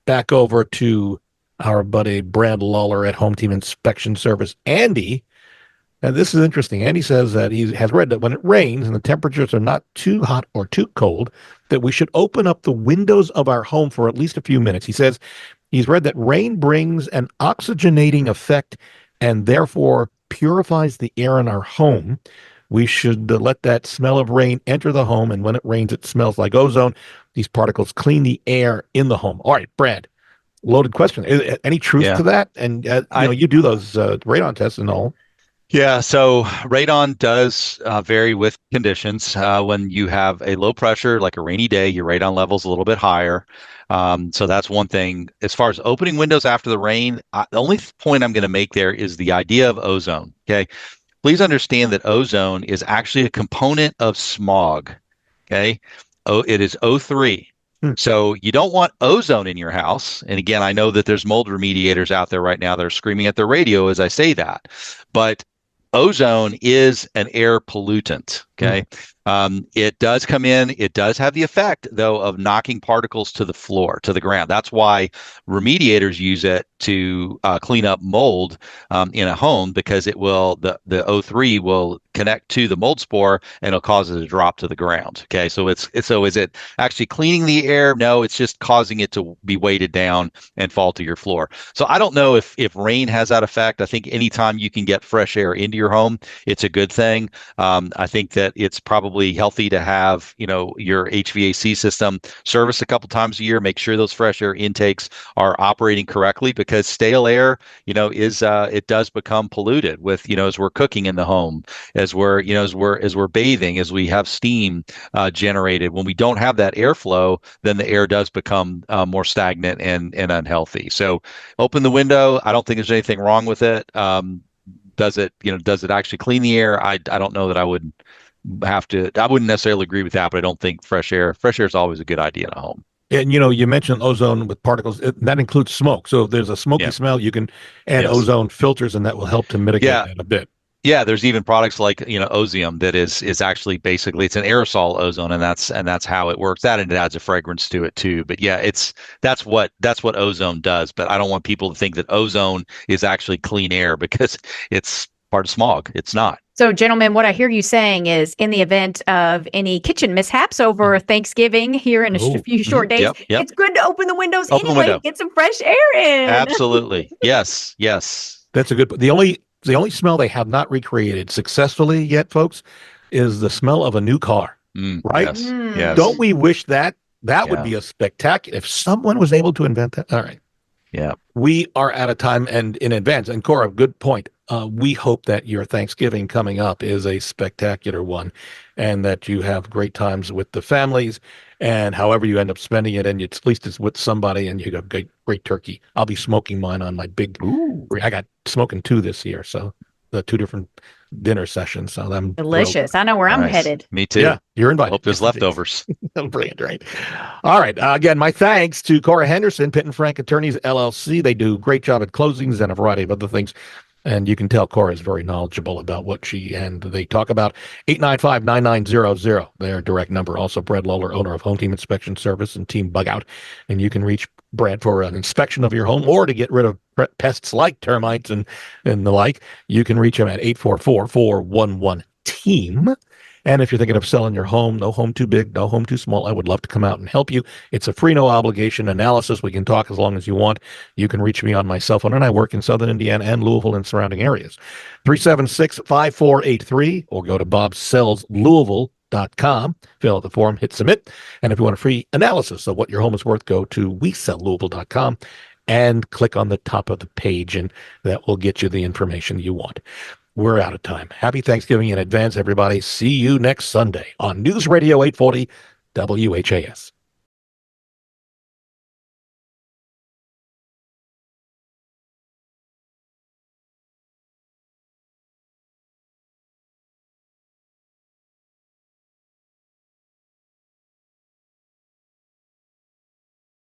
back over to our buddy Brad Lawler at Home Team Inspection Service, Andy. And this is interesting. Andy says that he has read that when it rains and the temperatures are not too hot or too cold, that we should open up the windows of our home for at least a few minutes. He says he's read that rain brings an oxygenating effect and therefore purifies the air in our home. We should let that smell of rain enter the home, and when it rains, it smells like ozone. These particles clean the air in the home. All right, Brad, loaded question. Any truth to that? And you do those radon tests and all. Yeah, so radon does vary with conditions. When you have a low pressure, like a rainy day, your radon level's a little bit higher. So that's one thing. As far as opening windows after the rain, the only point I'm going to make there is the idea of ozone. Okay. Please understand that ozone is actually a component of smog. Okay. Oh, it is O3. So you don't want ozone in your house. And again, I know that there's mold remediators out there right now that are screaming at their radio as I say that. But ozone is an air pollutant. Okay. It does come in. It does have the effect, though, of knocking particles to the floor, to the ground. That's why remediators use it to clean up mold in a home, because it will the O3 will connect to the mold spore and it'll cause it to drop to the ground. Okay, so is it actually cleaning the air? No, it's just causing it to be weighted down and fall to your floor. So I don't know if rain has that effect. I think anytime you can get fresh air into your home, it's a good thing. I think that it's probably healthy to have, your HVAC system serviced a couple times a year. Make sure those fresh air intakes are operating correctly, because stale air, it does become polluted with, as we're cooking in the home, as we're bathing, as we have steam generated. When we don't have that airflow, then the air does become more stagnant and unhealthy. So open the window. I don't think there's anything wrong with it. Does it actually clean the air? I don't know that I wouldn't necessarily agree with that, but I don't think fresh air is always a good idea in a home. And you mentioned ozone with particles. That includes smoke. So if there's a smoky smell, you can add ozone filters, and that will help to mitigate that a bit. Yeah, there's even products like Ozium that is actually basically it's an aerosol ozone, and that's how it works. That, and it adds a fragrance to it too. But yeah, that's what ozone does. But I don't want people to think that ozone is actually clean air, because it's part of smog. It's not. So, gentlemen, what I hear you saying is, in the event of any kitchen mishaps over Thanksgiving here in a few short days, it's good to open the windows anyway, get some fresh air in. Absolutely. Yes. That's a good. The only smell they have not recreated successfully yet, folks, is the smell of a new car. Right? Yes. Don't we wish that would be a spectacular if someone was able to invent that? All right. Yeah. We are out of time and in advance. And Cora, good point. We hope that your Thanksgiving coming up is a spectacular one, and that you have great times with the families, and however you end up spending it, and at least it's with somebody, and you got great turkey. I'll be smoking mine on my big. I got smoking 2 this year, so the 2 different dinner sessions. So I'm delicious. I know where I'm headed. Me too. Yeah, you're invited. Hope there's leftovers. Brilliant, right? All right. Again, my thanks to Cora Henderson, Pitt and Frank Attorneys LLC. They do a great job at closings and a variety of other things. And you can tell Cora is very knowledgeable about what they talk about. 895-9900, their direct number. Also, Brad Lawler, owner of Home Team Inspection Service and Team Bug Out. And you can reach Brad for an inspection of your home or to get rid of pests like termites and the like. You can reach him at 844-411-TEAM. And if you're thinking of selling your home, no home too big, no home too small, I would love to come out and help you. It's a free, no obligation analysis. We can talk as long as you want. You can reach me on my cell phone, and I work in Southern Indiana and Louisville and surrounding areas. 376-5483, or go to bobsellslouisville.com. Fill out the form, hit submit. And if you want a free analysis of what your home is worth, go to WeSellLouisville.com and click on the top of the page, and that will get you the information you want. We're out of time. Happy Thanksgiving in advance, everybody. See you next Sunday on News Radio 840 WHAS.